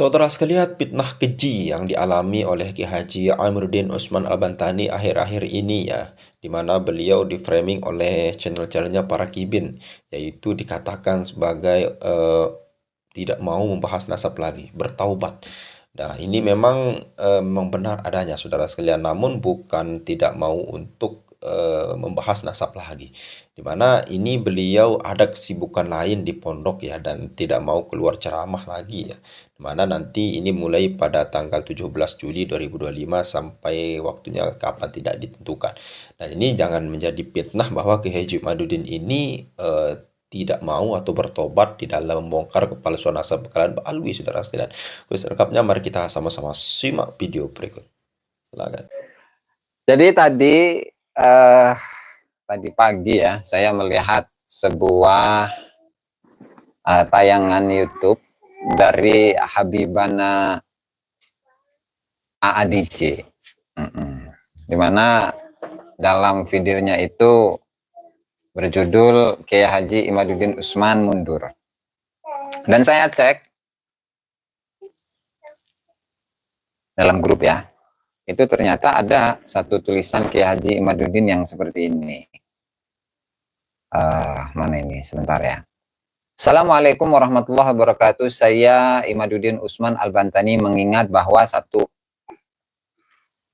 Saudara sekalian, fitnah keji yang dialami oleh Ki Haji Amiruddin Usman Al-Bantani akhir-akhir ini ya, di mana beliau diframing oleh channel-channelnya para kibin, yaitu dikatakan sebagai tidak mau membahas nasab lagi, bertaubat. Nah, ini memang benar adanya, saudara sekalian, namun bukan tidak mau untuk membahas nasab lagi. Di mana ini beliau ada kesibukan lain di pondok ya dan tidak mau keluar ceramah lagi ya. Di mana nanti ini mulai pada tanggal 17 Juli 2025 sampai waktunya kapan tidak ditentukan. Dan ini jangan menjadi fitnah bahwa Kiai Haji Madudin ini tidak mau atau bertobat di dalam membongkar kepalsuan nasab kalian Pak Alwi, saudara sekalian. Terus lengkapnya mari kita sama-sama simak video berikut. Silakan. Jadi tadi pagi ya saya melihat sebuah tayangan YouTube dari Habibana AADC, dimana dalam videonya itu berjudul Kiai Haji Imaduddin Usman mundur. Dan saya cek dalam grup ya, itu ternyata ada satu tulisan Kiai Haji Imaduddin yang seperti ini. Mana ini? Sebentar ya. Assalamualaikum warahmatullahi wabarakatuh. Saya Imaduddin Usman Al-Bantani mengingat bahwa satu,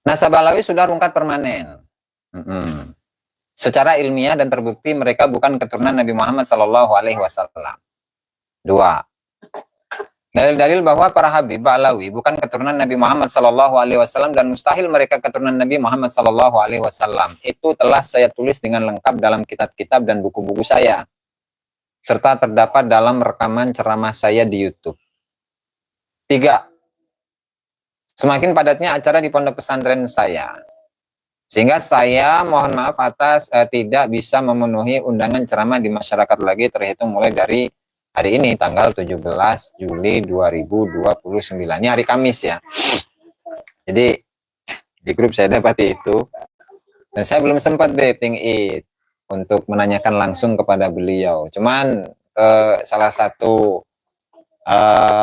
nasab Alawi sudah rungkat permanen. Secara ilmiah dan terbukti mereka bukan keturunan Nabi Muhammad SAW. Dua, dalil-dalil bahwa para Habib Alawi bukan keturunan Nabi Muhammad SAW dan mustahil mereka keturunan Nabi Muhammad SAW. Itu telah saya tulis dengan lengkap dalam kitab-kitab dan buku-buku saya, serta terdapat dalam rekaman ceramah saya di YouTube. Tiga, semakin padatnya acara di pondok pesantren saya, sehingga saya mohon maaf atas tidak bisa memenuhi undangan ceramah di masyarakat lagi terhitung mulai dari hari ini tanggal 17 Juli 2029. Ini hari Kamis ya. Jadi di grup saya dapati itu dan saya belum sempat dating it untuk menanyakan langsung kepada beliau. Cuman salah satu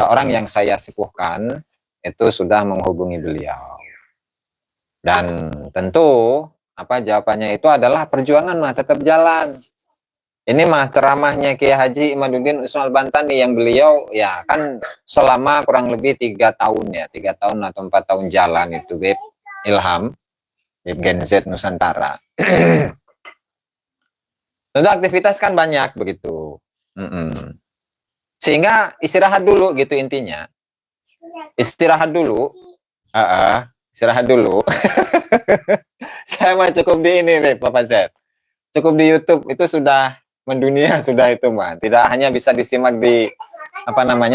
orang yang saya sepuhkan itu sudah menghubungi beliau. Dan tentu jawabannya itu adalah perjuangan mah tetap jalan. Ini mah ceramahnya Kiai Haji Imaduddin Usman Al-Bantani yang beliau ya kan selama kurang lebih 3 tahun ya, 3 tahun atau 4 tahun jalan itu Beb Ilham, Beb Gen Z Nusantara. Tentu aktivitas kan banyak begitu. Sehingga istirahat dulu gitu intinya. Istirahat dulu. Istirahat dulu. Saya mah cukup di ini, Bapak Z. Cukup di YouTube itu sudah mendunia sudah itu mah. Tidak hanya bisa disimak di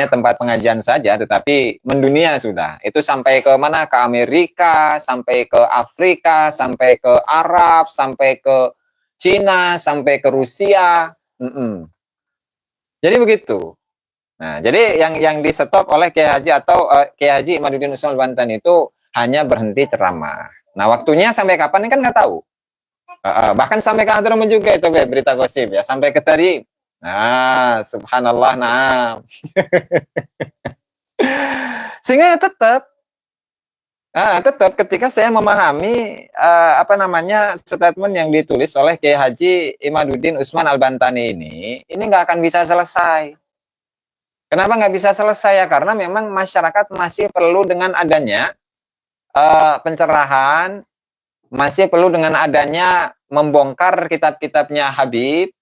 tempat pengajian saja, tetapi mendunia sudah. Itu sampai ke mana? Ke Amerika, sampai ke Afrika, sampai ke Arab, sampai ke Cina, sampai ke Rusia. Jadi begitu. Nah, jadi yang di stop oleh Kiai Haji atau Kiai Haji Imaduddin Usman Al-Bantani itu hanya berhenti ceramah. Nah, waktunya sampai kapan ini kan nggak tahu. Bahkan sampai ke Hadramaut juga itu berita gosip ya, sampai ke tadi. Nah, subhanallah, nah. Sehingga tetap ketika saya memahami statement yang ditulis oleh Kiai Haji Imaduddin Usman Al-Bantani ini nggak akan bisa selesai. Kenapa nggak bisa selesai ya? Karena memang masyarakat masih perlu dengan adanya pencerahan, masih perlu dengan adanya membongkar kitab-kitabnya Habib,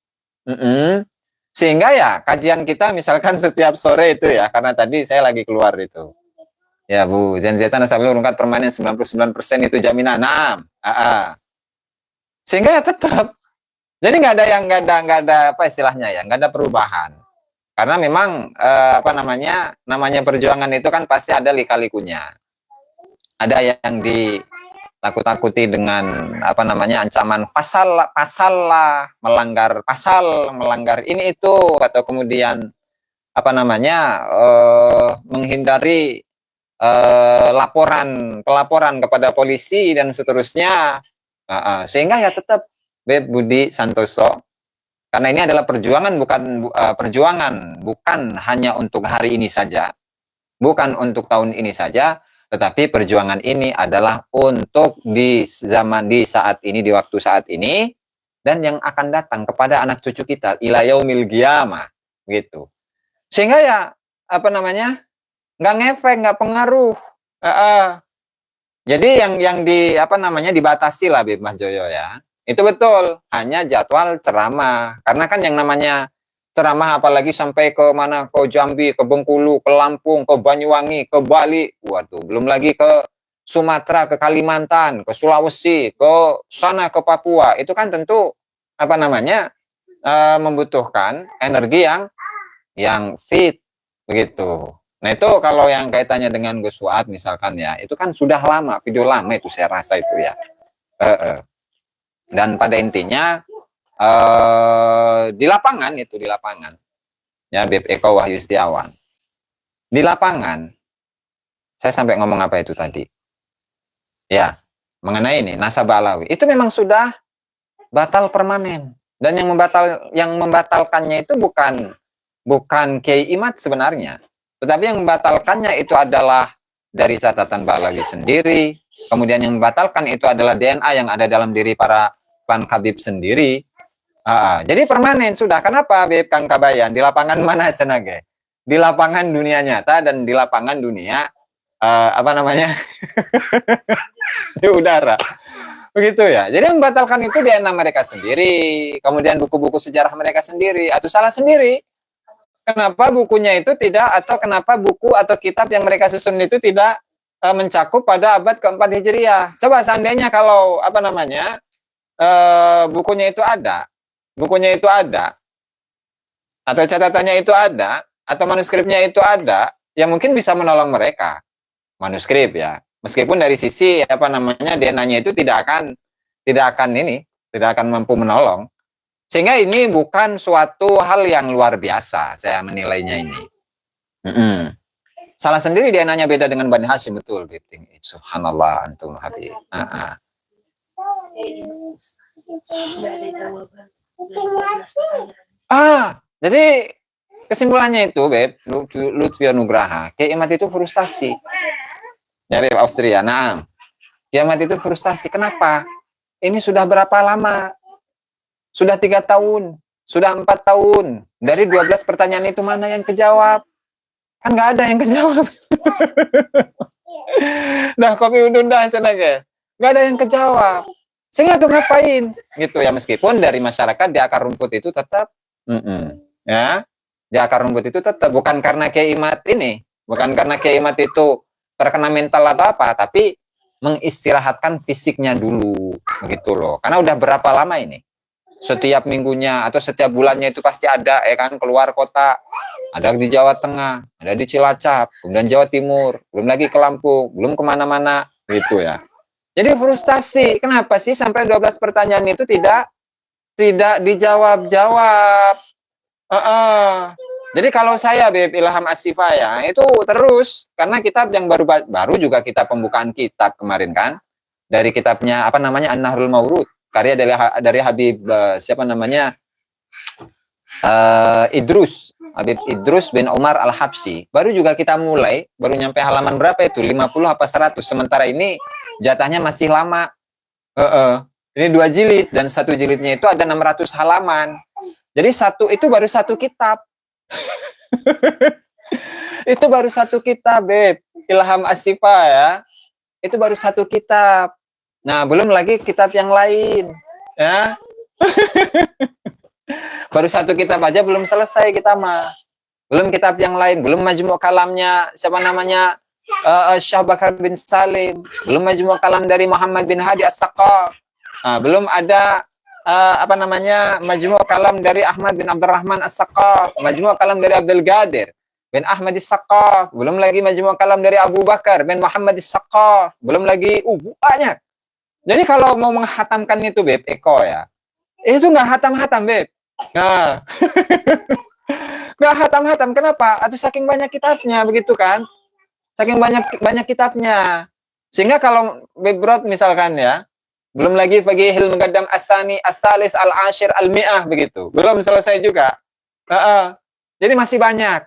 sehingga ya kajian kita misalkan setiap sore itu ya, karena tadi saya lagi keluar itu. Ya Bu, Zanzetan Nasabul rungkat permanen 99% itu jaminan. Sehingga ya tetap. Jadi nggak ada apa istilahnya ya, nggak ada perubahan. Karena memang namanya perjuangan itu kan pasti ada lika-likunya. Ada yang ditakut-takuti dengan ancaman pasal lah, melanggar pasal, melanggar ini itu, atau kemudian menghindari pelaporan kepada polisi dan seterusnya. Sehingga ya tetap Beb Budi Santoso, karena ini adalah perjuangan bukan hanya untuk hari ini saja. Bukan untuk tahun ini saja, tetapi perjuangan ini adalah untuk di saat ini, di waktu saat ini, dan yang akan datang kepada anak cucu kita ila yaumil qiyamah gitu. Sehingga ya apa namanya? Nggak ngefek, nggak pengaruh. Jadi yang dibatasi lah Mas Joyo ya. Itu betul, hanya jadwal ceramah. Karena kan yang namanya ceramah apalagi sampai ke mana, ke Jambi, ke Bengkulu, ke Lampung, ke Banyuwangi, ke Bali. Waduh, belum lagi ke Sumatera, ke Kalimantan, ke Sulawesi, ke sana ke Papua. Itu kan tentu membutuhkan energi yang fit begitu. Nah itu kalau yang kaitannya dengan Gus Fuad misalkan ya, itu kan sudah lama, video lama itu saya rasa itu ya. Dan pada intinya di lapangan ya, Beb Eko Wahyu Setiawan, di lapangan saya sampai ngomong apa itu tadi ya, mengenai ini nasabah alawi itu memang sudah batal permanen, dan yang membatalkannya itu bukan Kiai Imad sebenarnya, tetapi yang membatalkannya itu adalah dari catatan Balawi sendiri. Kemudian yang membatalkan itu adalah DNA yang ada dalam diri para klan Habib sendiri. Jadi permanen sudah. Kenapa Beb Kang Kabayan? Di lapangan mana cenage? Di lapangan dunia nyata dan di lapangan dunia di udara. Begitu ya. Jadi yang membatalkan itu DNA mereka sendiri, kemudian buku-buku sejarah mereka sendiri, atau salah sendiri. Kenapa bukunya itu tidak, atau kenapa buku atau kitab yang mereka susun itu tidak mencakup pada abad keempat Hijriah? Coba seandainya kalau bukunya itu ada, atau catatannya itu ada, atau manuskripnya itu ada, yang mungkin bisa menolong mereka. Manuskrip ya, meskipun dari sisi DNA-nya itu tidak akan mampu menolong. Sehingga ini bukan suatu hal yang luar biasa, saya menilainya ini. Salah sendiri DNA-nya beda dengan Bani Hashim, betul. Subhanallah, antum habib. Jadi kesimpulannya itu, Beb, Lutfi Nugraha, Kiai Imad itu frustasi. Ya, Beb, Austria. Nah, Kiai Imad itu frustasi. Kenapa? Ini sudah berapa lama? Sudah 3 tahun, sudah 4 tahun. Dari 12 pertanyaan itu mana yang kejawab? Kan nggak ada yang kejawab. Nah, kopi udun dah sengaja. Nggak ada yang kejawab. Sehingga tuh ngapain? Gitu ya, meskipun dari masyarakat di akar rumput itu tetap, ya, di akar rumput itu tetap. Bukan karena Kiai Imad ini, bukan karena Kiai Imad itu terkena mental atau apa, tapi mengistirahatkan fisiknya dulu, begitu loh. Karena udah berapa lama ini? Setiap minggunya atau setiap bulannya itu pasti ada kan keluar kota, ada di Jawa Tengah, ada di Cilacap, kemudian Jawa Timur, belum lagi ke Lampung, belum kemana-mana gitu ya. Jadi frustasi, kenapa sih sampai 12 pertanyaan itu tidak dijawab-jawab. Jadi kalau saya Beb Ilham Asyifa ya, itu terus, karena kitab yang baru juga kita pembukaan kitab kemarin kan, dari kitabnya An-Nahrul Maurud, karya dari Habib Habib Idrus bin Umar Al-Habsyi. Baru juga kita mulai, baru nyampe halaman berapa itu? 50 apa 100. Sementara ini jatahnya masih lama. Ini 2 jilid, dan 1 jilidnya itu ada 600 halaman. Jadi itu baru 1 kitab. Itu baru 1 kitab, Beb. Ilham Asyifa ya. Itu baru 1 kitab. Nah, belum lagi kitab yang lain, ya. Baru 1 kitab aja belum selesai kita mah. Belum kitab yang lain, belum majmu' kalamnya Syekh Bakar bin Salim, belum majmu' kalam dari Muhammad bin Hadi As-Saqaf. Belum ada majmu' kalam dari Ahmad bin Abdurrahman As-Saqaf, majmu' kalam dari Abdul Qadir bin Ahmad As-Saqaf, belum lagi majmu' kalam dari Abu Bakar bin Muhammad As-Saqaf, belum lagi banyak. Jadi kalau mau menghatamkan itu, Beb Eko ya, itu nggak hatam-hatam, Beb. Nah, nggak hatam-hatam. Kenapa? Atau saking banyak kitabnya, begitu kan? Saking banyak kitabnya. Sehingga kalau Beb Rod misalkan ya, belum lagi Faqihil Muqaddam As-Sani, As-Salis, Al-Ashir, Al-Mi'ah, begitu. Belum selesai juga. Jadi masih banyak.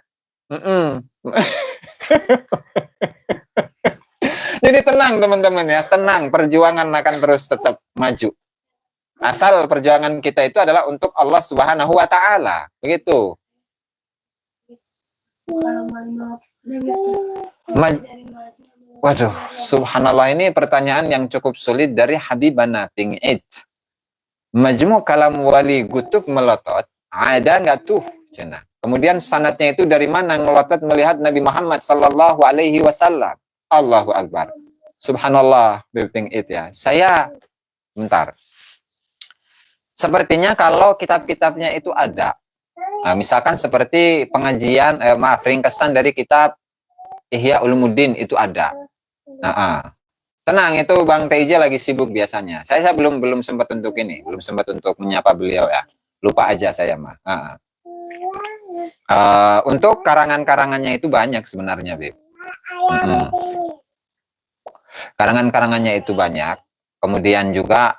Jadi tenang teman-teman ya, tenang, perjuangan akan terus tetap maju. Asal perjuangan kita itu adalah untuk Allah Subhanahu wa taala. Begitu. Waduh, subhanallah, ini pertanyaan yang cukup sulit dari Habibana Tingit. Majmu kalam wali gutub melotot, ada nggak tuh? Cina. Kemudian sanadnya itu dari mana ngelotot melihat Nabi Muhammad sallallahu alaihi wasallam. Allahu Akbar. Subhanallah, Tingit ya. Saya bentar. Sepertinya kalau kitab-kitabnya itu ada. Nah, misalkan seperti pengajian, ringkesan dari kitab Ihya Ulumuddin itu ada. Tenang, itu Bang TJ lagi sibuk biasanya. Saya belum sempat untuk ini, belum sempat untuk menyapa beliau ya. Lupa aja saya mah. Untuk karangan-karangannya itu banyak sebenarnya, Beb. Karangan-karangannya itu banyak. Kemudian juga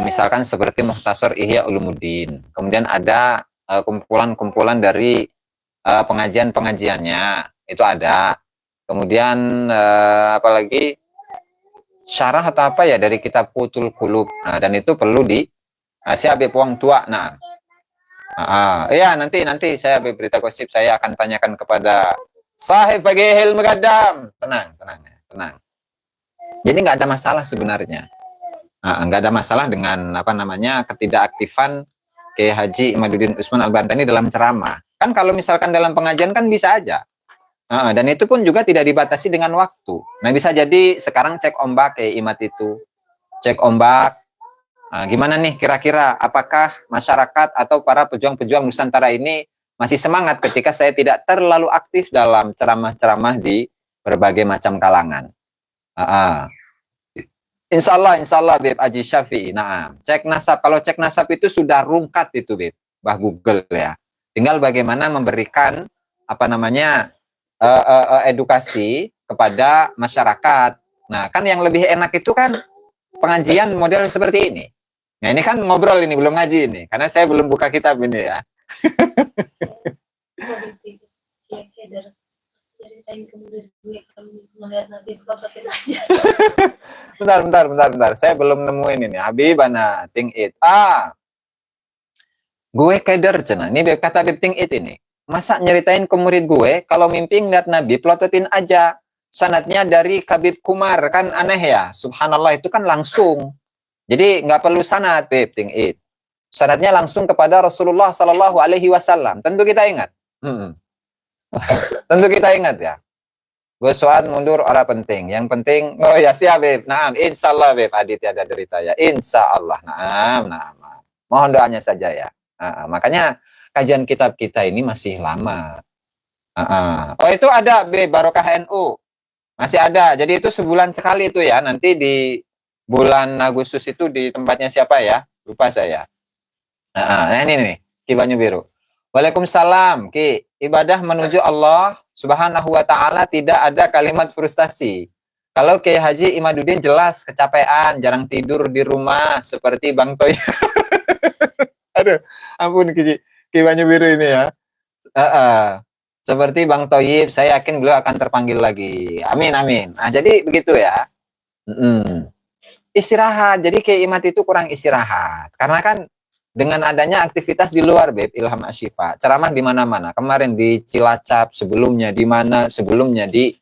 misalkan seperti Mukhtasar Ihya Ulumuddin. Kemudian ada kumpulan-kumpulan dari pengajian-pengajiannya itu ada. Kemudian apalagi syarah atau apa ya dari kitab Qutul Qulub. Nah, dan itu perlu di siap Wong tua. Nah, iya nanti saya berita gosip, saya akan tanyakan kepada Sahib Bagihil Megadam. Tenang. Jadi nggak ada masalah sebenarnya. Nggak ada masalah dengan ketidakaktifan Kiai Haji Imaduddin Usman Al-Bantani dalam ceramah. Kan kalau misalkan dalam pengajian kan bisa aja. Dan itu pun juga tidak dibatasi dengan waktu. Nah, bisa jadi sekarang cek ombak kayak Imat itu. Cek ombak. Gimana nih kira-kira apakah masyarakat atau para pejuang-pejuang Nusantara ini masih semangat ketika saya tidak terlalu aktif dalam ceramah-ceramah di berbagai macam kalangan. Insya Allah Beb Haji Syafi'i. Nah, cek nasab. Kalau cek nasab itu sudah rungkat itu Beb, Bah Google ya. Tinggal bagaimana memberikan edukasi kepada masyarakat. Nah, kan yang lebih enak itu kan pengajian model seperti ini. Nah, ini kan ngobrol ini, belum ngaji ini. Karena saya belum buka kitab ini ya. Bentar. Saya belum nemuin ini. Habibana Tingit. Gue keder cina. Ini kata Habib Tingit ini. Masa nyeritain ke murid gue, kalau mimpi ngeliat Nabi, plototin aja. Sanadnya dari Kabib Kumar, kan aneh ya. Subhanallah, itu kan langsung. Jadi nggak perlu sanad, Beb Tingit. Sanadnya langsung kepada Rasulullah Sallallahu Alaihi Wasallam. Tentu kita ingat. Tentu kita ingat ya. Gue soal mundur orang penting. Yang penting, oh ya siap Beb. Naam, insya Allah Beb. Aditya ada derita ya. Insya Allah. Naam. Mohon doanya saja ya. Makanya kajian kitab kita ini masih lama. Oh itu ada Beb, Barokah NU. Masih ada. Jadi itu sebulan sekali itu ya. Nanti di bulan Agustus itu di tempatnya siapa ya? Lupa saya. Nah ini nih, Ki Banyu Biru. Waalaikumsalam, Ki. Ibadah menuju Allah Subhanahu wa taala tidak ada kalimat frustasi. Kalau Kiai Haji Imaduddin jelas kecapean, jarang tidur di rumah seperti Bang Toy. Aduh, ampun Ki Banyu Biru ini ya. Seperti Bang Toyib, saya yakin beliau akan terpanggil lagi. Amin. Nah, jadi begitu ya. Istirahat. Jadi Kiai Imat itu kurang istirahat. Karena kan dengan adanya aktivitas di luar Beb, Ilham Asyifa, ceramah di mana-mana. Kemarin di Cilacap, sebelumnya di mana, sebelumnya di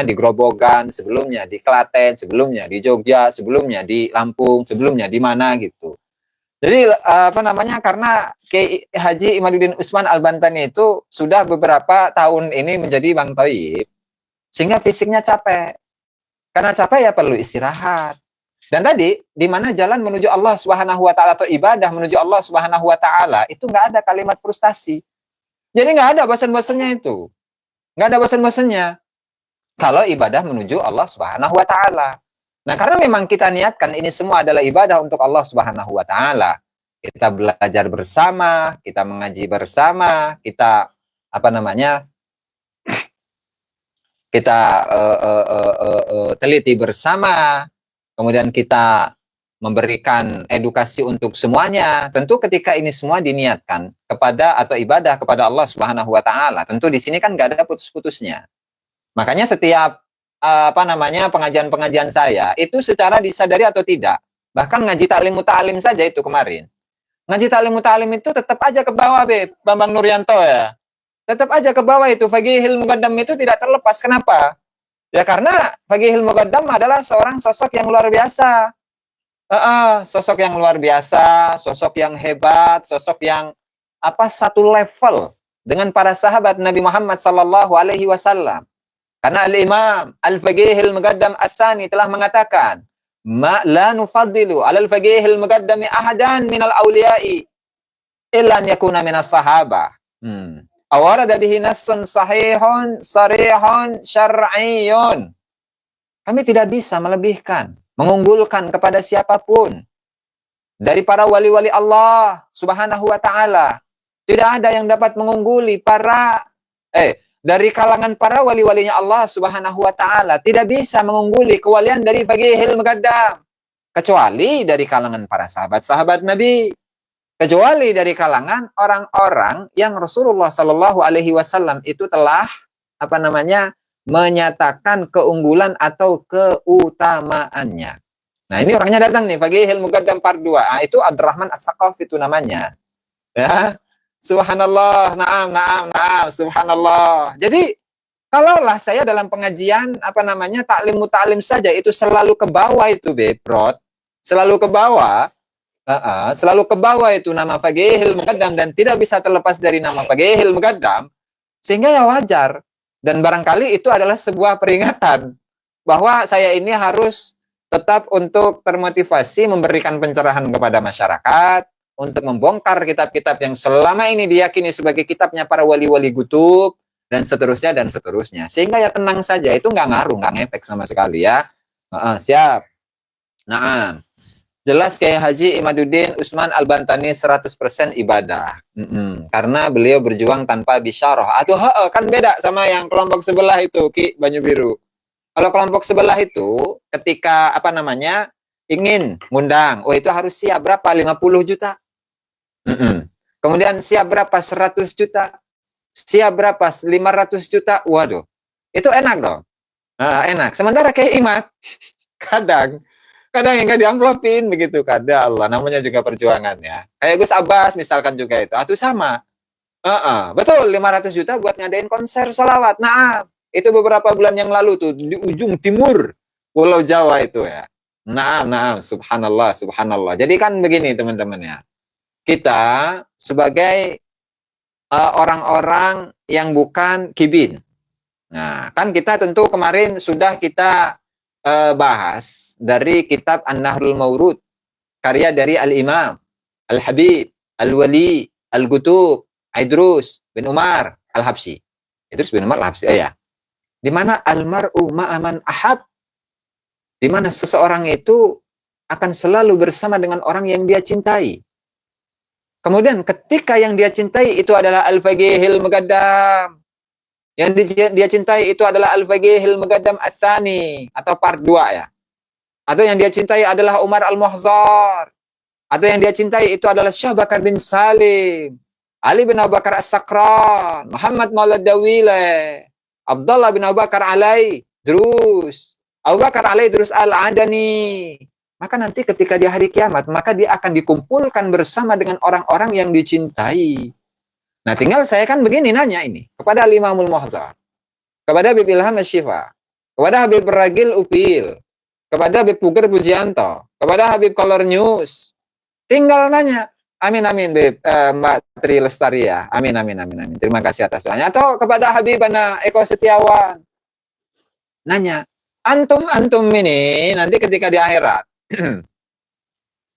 di Grobogan, sebelumnya di Klaten, sebelumnya di Jogja, sebelumnya di Lampung, sebelumnya di mana gitu. Jadi karena Kiai Haji Imaduddin Usman Al-Bantani itu sudah beberapa tahun ini menjadi Bang Toyib, sehingga fisiknya capek. Karena capek ya perlu istirahat. Dan tadi di mana jalan menuju Allah Subhanahu wa taala atau ibadah menuju Allah Subhanahu wa taala itu nggak ada kalimat frustasi. Jadi nggak ada bosan-bosannya itu. Nggak ada bosan-bosannya. Kalau ibadah menuju Allah Subhanahu wa taala. Nah, karena memang kita niatkan ini semua adalah ibadah untuk Allah Subhanahu wa taala. Kita belajar bersama, kita mengaji bersama, kita kita teliti bersama, kemudian kita memberikan edukasi untuk semuanya. Tentu ketika ini semua diniatkan kepada atau ibadah kepada Allah Subhanahu wa taala, tentu di sini kan nggak ada putus-putusnya. Makanya setiap pengajian-pengajian saya itu secara disadari atau tidak. Bahkan ngaji taklim muta'alim saja itu kemarin. Ngaji taklim muta'alim itu tetap aja ke bawah, Bambang Nuryanto ya. Tetap aja ke bawah itu. Faqihil Muqaddam itu tidak terlepas. Kenapa? Ya karena Faqihil Muqaddam adalah seorang sosok yang luar biasa. Sosok yang luar biasa, sosok yang hebat, sosok yang satu level dengan para sahabat Nabi Muhammad sallallahu alaihi wasallam. Karena Al-Imam Al-Faqihil Muqaddam As-Tsani telah mengatakan, "Ma la nufaddilu 'alal faqihil muqaddami ahadan minal awliya'i illa an yakuna minas sahabah." Awarada bihi nassun sahihun sarihun syar'iyyun. Kami tidak bisa melebihkan, mengunggulkan kepada siapapun dari para wali-wali Allah Subhanahu wa taala. Tidak ada yang dapat mengungguli dari kalangan para wali-walinya Allah Subhanahu wa taala, tidak bisa mengungguli kewalian dari Faqihil Muqaddam kecuali dari kalangan para sahabat-sahabat Nabi, kecuali dari kalangan orang-orang yang Rasulullah Shallallahu alaihi wasallam itu telah menyatakan keunggulan atau keutamaannya. Nah, ini orangnya datang nih, Faqihil Muqaddam part 2. Itu Abdurrahman As-Saqaf itu namanya. Ya. Subhanallah, naam, subhanallah. Jadi, kalaulah saya dalam pengajian, taklim muta'alim saja, itu selalu ke bawah itu, Brod. Selalu ke bawah. Selalu ke bawah itu nama Faqihil Muqaddam, dan tidak bisa terlepas dari nama Faqihil Muqaddam, sehingga ya wajar. Dan barangkali itu adalah sebuah peringatan, bahwa saya ini harus tetap untuk termotivasi, memberikan pencerahan kepada masyarakat, untuk membongkar kitab-kitab yang selama ini diyakini sebagai kitabnya para wali-wali gutub, dan seterusnya. Sehingga ya tenang saja, itu nggak ngaruh, nggak ngefek sama sekali ya. Siap. Nah, jelas kayak Haji Imaduddin Usman Al-Bantani 100% ibadah. Karena beliau berjuang tanpa bisyarah. Kan beda sama yang kelompok sebelah itu, Ki Banyu Biru. Kalau kelompok sebelah itu, ketika ingin ngundang, itu harus siap berapa? 50 juta. Kemudian siap berapa? 100 juta. Siap berapa? 500 juta. Waduh, itu enak dong. Enak. Sementara kayak Imat, kadang yang nggak diamplopin begitu. Kada Allah, namanya juga perjuangan ya. Kayak Gus Abbas misalkan juga itu. Sama. Betul, 500 juta buat ngadain konser sholawat. Nah, itu beberapa bulan yang lalu tuh di ujung timur Pulau Jawa itu ya. Nah, subhanallah. Jadi kan begini teman-teman ya. Kita sebagai orang-orang yang bukan kibin. Nah, kan kita tentu kemarin sudah kita bahas dari kitab An-Nahrul Mawrud, karya dari Al-Imam Al-Habib Al-Wali Al-Gutub Idrus bin Umar Al-Habsyi. Idrus bin Umar Al-Habsyi, ya. Di mana almar'u ma'aman ahab, di mana seseorang itu akan selalu bersama dengan orang yang dia cintai. Kemudian ketika yang dia cintai itu adalah Al-Faqihil Muqaddam, yang dia cintai itu adalah Al-Faqihil Muqaddam As-Tsani atau part 2 ya. Atau yang dia cintai adalah Umar Al-Muhzar. Atau yang dia cintai itu adalah Syekh Bakar bin Salim, Ali bin Abu Bakar As-Sakran, Muhammad Maulad Dawile, Abdullah bin Abu Bakar Alai Drus, Abu Bakar Alai Drus Al-Adani. Maka nanti ketika di hari kiamat, maka dia akan dikumpulkan bersama dengan orang-orang yang dicintai. Nah, tinggal saya kan begini nanya ini kepada Al-Imamul Muhzar, kepada Habib Ilham Asy-Syifa, kepada Habib Ragil Upil, kepada Habib Puger Pujianto, kepada Habib Kolor News. Tinggal nanya. Amin, Bib, Mbak Tri Lestari ya. Amin. Terima kasih atas doanya. Atau kepada Habibana Eko Setiawan. Nanya, antum ini nanti ketika di akhirat,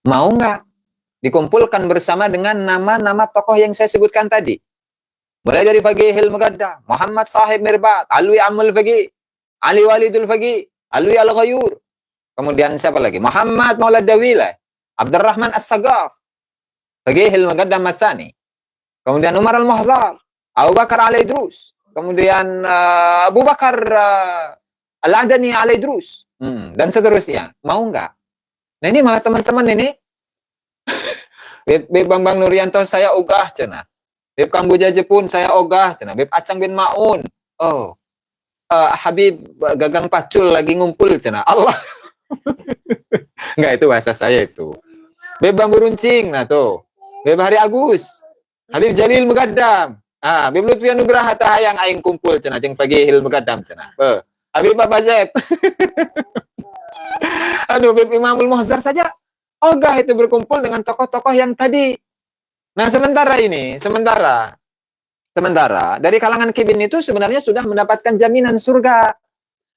mau nggak dikumpulkan bersama dengan nama-nama tokoh yang saya sebutkan tadi? Mulai dari Faqihil Muqaddam, Muhammad Sahib Mirbat, Alwi Amul Faqih, Ali Walidul Faqih, Alwi Al-Ghayur. Kemudian siapa lagi? Muhammad Maulad Dawile, Abdurrahman As-Sagaf, Faqihil Muqaddam As-Tsani. Kemudian Umar Al-Muhzar, Abu Bakar Al-Idrus. Kemudian Abu Bakar Al-Adani Al-Idrus. Dan seterusnya. Mau nggak? Nah ini malah teman-teman ini, Beb Bambang Nuryanto saya ogah cenah. Beb Kamboja Jepun saya ogah cenah. Beb Acang bin Maun. Oh, Habib Gagang Pacul lagi ngumpul cenah. Allah. Enggak, itu bahasa saya itu. Beb Bambu Runcing, nah tuh. Beb Hari Agus. Habib Jalil Mugaddam. Beb Lutfi Anugrah Hatahayang aing kumpul cenah jeung Fagihil Mugaddam cenah. Habib Bapak Zeb. Aduh, Beb Imamul Muhzar saja ogah itu berkumpul dengan tokoh-tokoh yang tadi. Nah, sementara dari kalangan kibin itu sebenarnya sudah mendapatkan jaminan surga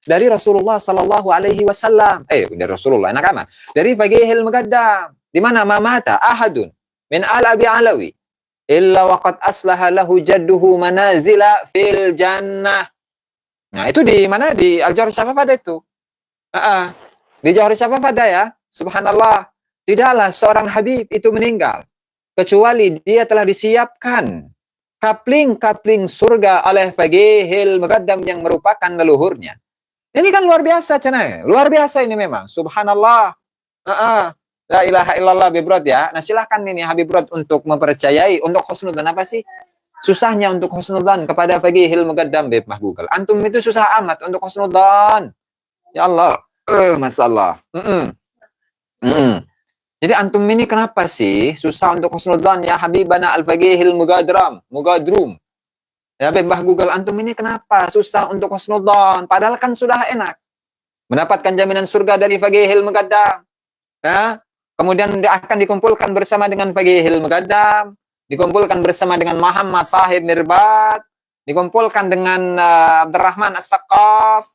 dari Rasulullah Sallallahu Alaihi Wasallam. Dari Rasulullah, enak amat. Dari Fagihil Mugaddam, di mana mamata ahadun min al abi alawi illa waqad aslaha lahu jadduhu manazila fil jannah. Nah, itu di mana? Di Al-Jawhar Syafafada itu. Di Jawhar Syafafada ya. Subhanallah. Tidaklah seorang Habib itu meninggal kecuali dia telah disiapkan kapling-kapling surga oleh Fagihil Mugaddam yang merupakan leluhurnya. Ini kan luar biasa cenah. Luar biasa ini memang. Subhanallah. La ilaha illallah Bibrod ya. Nah silahkan ini Habib Brod untuk mempercayai untuk husnudzan. Apa sih susahnya untuk husnudzan kepada Fagihil Mugaddam Beb Mah Google? Antum itu susah amat untuk husnudzan. Ya Allah. Masalah. Jadi antum ini kenapa sih susah untuk husnudzan ya Habibana Al-Fagihil Mugadrum. Ya Mbah Google, antum ini kenapa susah untuk husnudzan? Padahal kan sudah enak. Mendapatkan jaminan surga dari Fagihil Mugaddam. Ya, kemudian dia akan dikumpulkan bersama dengan Fagihil Mugaddam, dikumpulkan bersama dengan Muhammad Sahib Mirbat, dikumpulkan dengan Abdurrahman As-Saqqaf,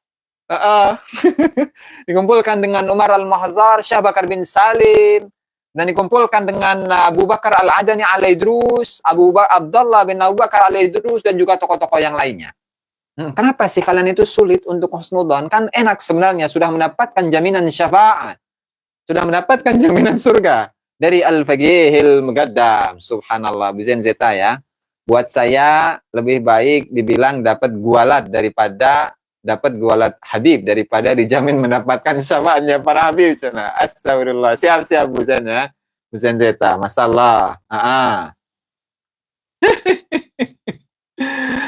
dikumpulkan dengan Umar Al-Mahzar, Syah Bakar bin Salim, dan dikumpulkan dengan Abu Bakar Al-Adani Al-Idrus, Abdullah bin Abu Bakar Al-Idrus, dan juga tokoh-tokoh yang lainnya. Kenapa sih kalian itu sulit untuk husnudzan? Kan enak sebenarnya, sudah mendapatkan jaminan syafaat, sudah mendapatkan jaminan surga dari Al-Fagihil Mugaddam. Subhanallah, Bizen Zeta ya. Buat saya lebih baik dibilang dapat gualat daripada dapat gualat Habib daripada dijamin mendapatkan syafaatnya para Habib. Astagfirullah. Siap-siap Buzen ya. Buzen Zeta. Masalah.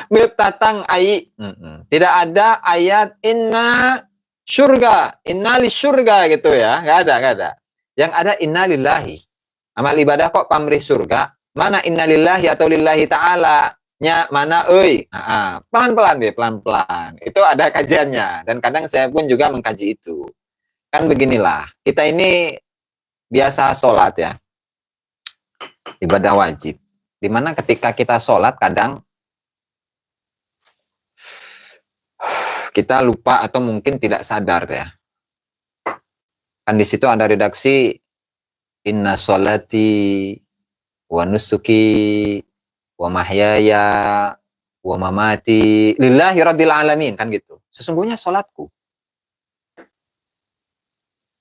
Beb tatang ai. Tidak ada ayat inna surga. Innali surga gitu ya. Nggak ada. Yang ada innalillahi. Amal ibadah kok pamrih surga. Mana innalillahi atau lillahi ta'ala. Mana pelan-pelan deh, pelan-pelan. Itu ada kajiannya dan kadang saya pun juga mengkaji itu. Kan beginilah, kita ini biasa sholat ya, ibadah wajib. Dimana ketika kita sholat kadang kita lupa atau mungkin tidak sadar ya. Kan di situ ada redaksi inna sholati wa nusuki wa mahyaya wa mamati lillahi rabbil alamin, kan gitu. Sesungguhnya salatku,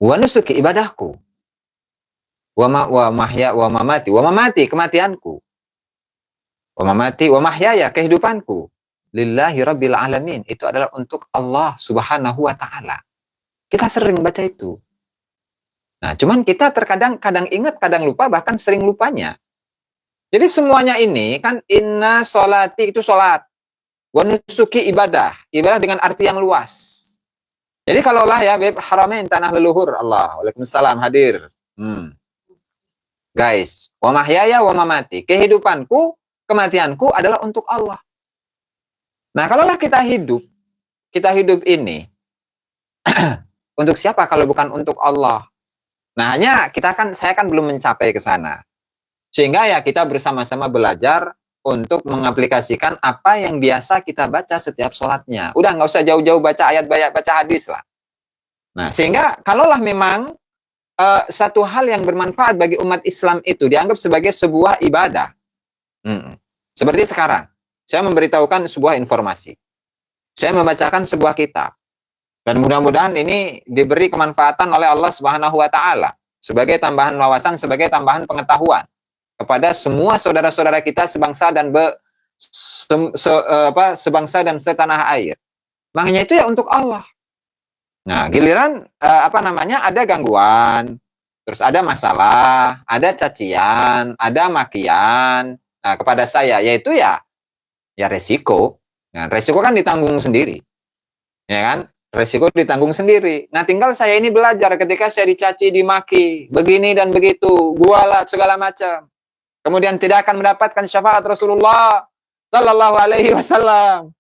wa nusuki ibadahku, wa mamati kematianku, wa mamati wa mahyaya kehidupanku, lillahi rabbil alamin, itu adalah untuk Allah Subhanahu wa taala. Kita sering baca itu. Nah, cuman kita terkadang ingat, kadang lupa, bahkan sering lupanya. Jadi semuanya ini kan inna sholati itu sholat, wa nusuki ibadah dengan arti yang luas. Jadi kalaulah ya Beb Haramain tanah leluhur Allah, waalaikumsalam hadir. Guys, wa mahyaya wa mamati, kehidupanku, kematianku adalah untuk Allah. Nah kalaulah kita hidup ini untuk siapa kalau bukan untuk Allah? Nah saya kan belum mencapai ke sana. Sehingga ya kita bersama-sama belajar untuk mengaplikasikan apa yang biasa kita baca setiap sholatnya. Udah nggak usah jauh-jauh baca ayat, baca hadis lah. Nah sehingga kalaulah memang satu hal yang bermanfaat bagi umat Islam itu dianggap sebagai sebuah ibadah. Seperti sekarang, saya memberitahukan sebuah informasi. Saya membacakan sebuah kitab. Dan mudah-mudahan ini diberi kemanfaatan oleh Allah Subhanahu wa taala sebagai tambahan wawasan, sebagai tambahan pengetahuan kepada semua saudara-saudara kita sebangsa dan sebangsa dan setanah air. Makanya itu ya untuk Allah. Nah, giliran ada gangguan, terus ada masalah, ada cacian, ada makian kepada saya, yaitu ya resiko. Nah, resiko kan ditanggung sendiri, ya kan? Resiko ditanggung sendiri. Nah, tinggal saya ini belajar ketika saya dicaci, dimaki, begini dan begitu, gualat segala macam. Kemudian tidak akan mendapatkan syafaat Rasulullah Sallallahu Alaihi Wasallam.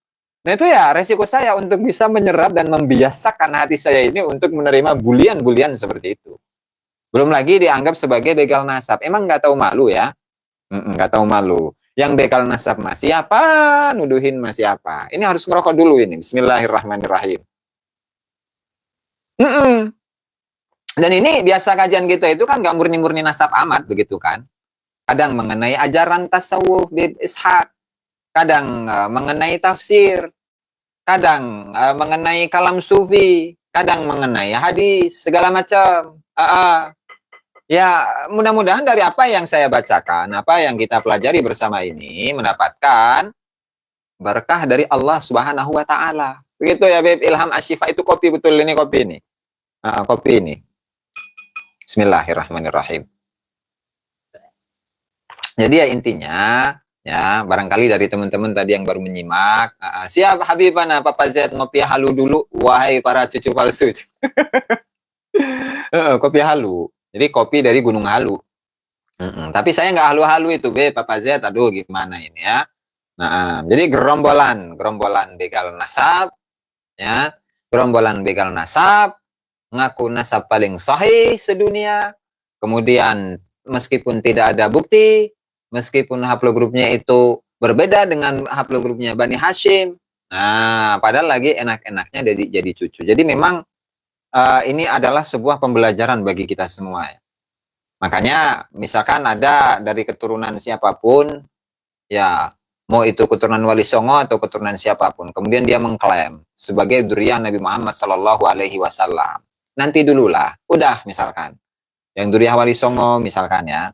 Nah, itu ya resiko saya untuk bisa menyerap dan membiasakan hati saya ini untuk menerima bulian-bulian seperti itu. Belum lagi dianggap sebagai begal nasab. Emang nggak tahu malu ya? Nggak tahu malu. Yang begal nasab masih apa? Nuduhin masih apa? Ini harus ngerokok dulu ini. Bismillahirrahmanirrahim. Dan ini biasa kajian kita itu kan nggak murni-murni nasab amat begitu kan? Kadang mengenai ajaran tasawuf bin Ishaq, kadang mengenai tafsir, kadang mengenai kalam sufi, kadang mengenai hadis, segala macam. Ya, mudah-mudahan dari apa yang saya bacakan, apa yang kita pelajari bersama ini mendapatkan berkah dari Allah Subhanahu wa taala. Begitu ya, Beb. Ilham Asyifa itu kopi betul ini, kopi ini. Kopi ini. Bismillahirrahmanirrahim. Jadi ya intinya, ya barangkali dari teman-teman tadi yang baru menyimak, siap Habibana Papa Z ngopi halu dulu, wahai para cucu palsu. Kopi halu. Jadi kopi dari Gunung Halu. Tapi saya nggak halu-halu itu, Papa Z. Aduh, gimana ini ya? Nah, jadi gerombolan begal nasab, ya, gerombolan begal nasab, ngaku nasab paling sahih sedunia. Kemudian meskipun tidak ada bukti, meskipun haplogrupnya itu berbeda dengan haplogrupnya Bani Hashim, nah, padahal lagi enak-enaknya jadi cucu. Jadi memang ini adalah sebuah pembelajaran bagi kita semua. Makanya misalkan ada dari keturunan siapapun, ya mau itu keturunan Wali Songo atau keturunan siapapun, kemudian dia mengklaim sebagai dzurriyyah Nabi Muhammad Sallallahu Alaihi Wasallam. Nanti dululah, udah misalkan, yang dzurriyyah Wali Songo misalkan ya,